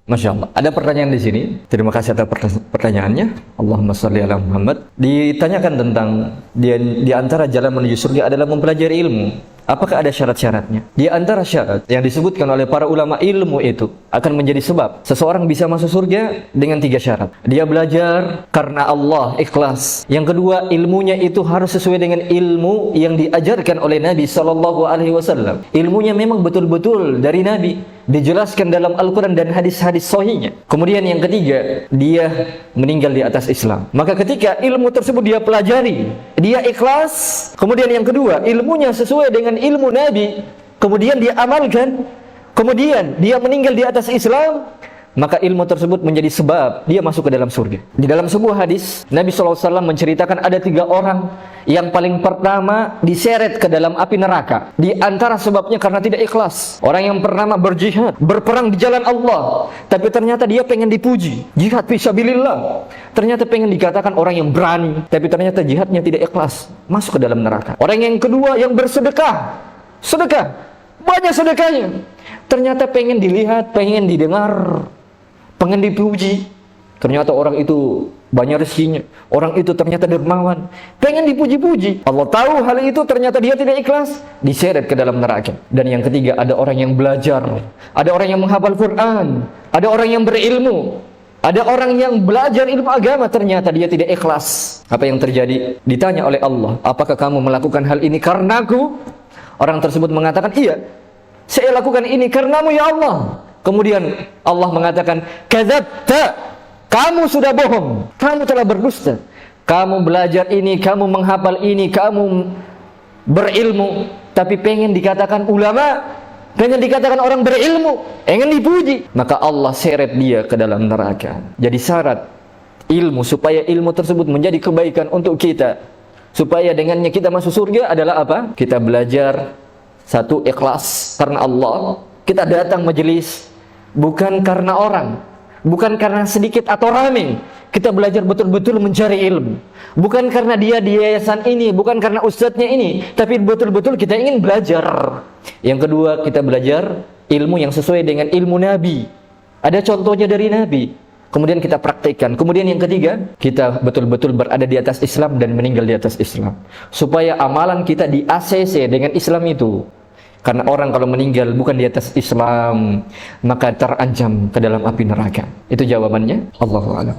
Masya Allah. Ada pertanyaan di sini. Terima kasih atas pertanyaannya. Allahumma sholli ala Muhammad. Ditanyakan tentang di antara jalan menuju surga adalah mempelajari ilmu. Apakah ada syarat-syaratnya? Di antara syarat yang disebutkan oleh para ulama ilmu itu akan menjadi sebab seseorang bisa masuk surga dengan 3 syarat. Dia belajar karena Allah, ikhlas. Yang kedua, ilmunya itu harus sesuai dengan ilmu yang diajarkan oleh Nabi sallallahu alaihi wasallam. Ilmunya memang betul-betul dari Nabi, dijelaskan dalam Al-Quran dan hadis-hadis sahihnya. Kemudian yang ketiga, dia meninggal di atas Islam. Maka ketika ilmu tersebut dia pelajari, dia ikhlas. Kemudian yang kedua, ilmunya sesuai dengan ilmu Nabi, kemudian dia amalkan, kemudian dia meninggal di atas Islam, maka ilmu tersebut menjadi sebab dia masuk ke dalam surga. Di dalam sebuah hadis, Nabi SAW menceritakan ada 3 orang yang paling pertama diseret ke dalam api neraka. Di antara sebabnya karena tidak ikhlas. Orang yang pertama berjihad, berperang di jalan Allah, tapi ternyata dia pengen dipuji. Jihad fisabilillah. Ternyata pengen dikatakan orang yang berani, tapi ternyata jihadnya tidak ikhlas, masuk ke dalam neraka. Orang yang kedua yang bersedekah, sedekah, banyak sedekahnya, ternyata pengen dilihat, pengen didengar, pengen dipuji. Ternyata orang itu banyak rezekinya, orang itu ternyata dermawan, pengen dipuji-puji. Allah tahu hal itu, ternyata dia tidak ikhlas, diseret ke dalam neraka. Dan yang ketiga, ada orang yang belajar, ada orang yang menghafal Quran, ada orang yang berilmu, ada orang yang belajar ilmu agama, ternyata dia tidak ikhlas. Apa yang terjadi? Ditanya oleh Allah, apakah kamu melakukan hal ini karenaku? Orang tersebut mengatakan, iya, saya lakukan ini karenamu ya Allah. Kemudian Allah mengatakan, kadzabta, kamu sudah bohong, kamu telah berdusta. Kamu belajar ini, kamu menghafal ini, kamu berilmu, tapi pengen dikatakan ulama, pengen dikatakan orang berilmu, pengen dipuji, maka Allah seret dia ke dalam neraka. Jadi syarat ilmu, supaya ilmu tersebut menjadi kebaikan untuk kita, supaya dengannya kita masuk surga adalah apa? Kita belajar, satu, ikhlas karena Allah. Kita datang majelis bukan karena orang, bukan karena sedikit atau ramai. Kita belajar betul-betul mencari ilmu, bukan karena dia di yayasan ini, bukan karena ustadznya ini, tapi betul-betul kita ingin belajar. Yang kedua, kita belajar ilmu yang sesuai dengan ilmu Nabi, ada contohnya dari Nabi, kemudian kita praktikkan. Kemudian yang ketiga, kita betul-betul berada di atas Islam dan meninggal di atas Islam, supaya amalan kita di ACC dengan Islam itu. Karena orang kalau meninggal bukan di atas Islam, maka terancam ke dalam api neraka. Itu jawabannya. Allahu a'lam.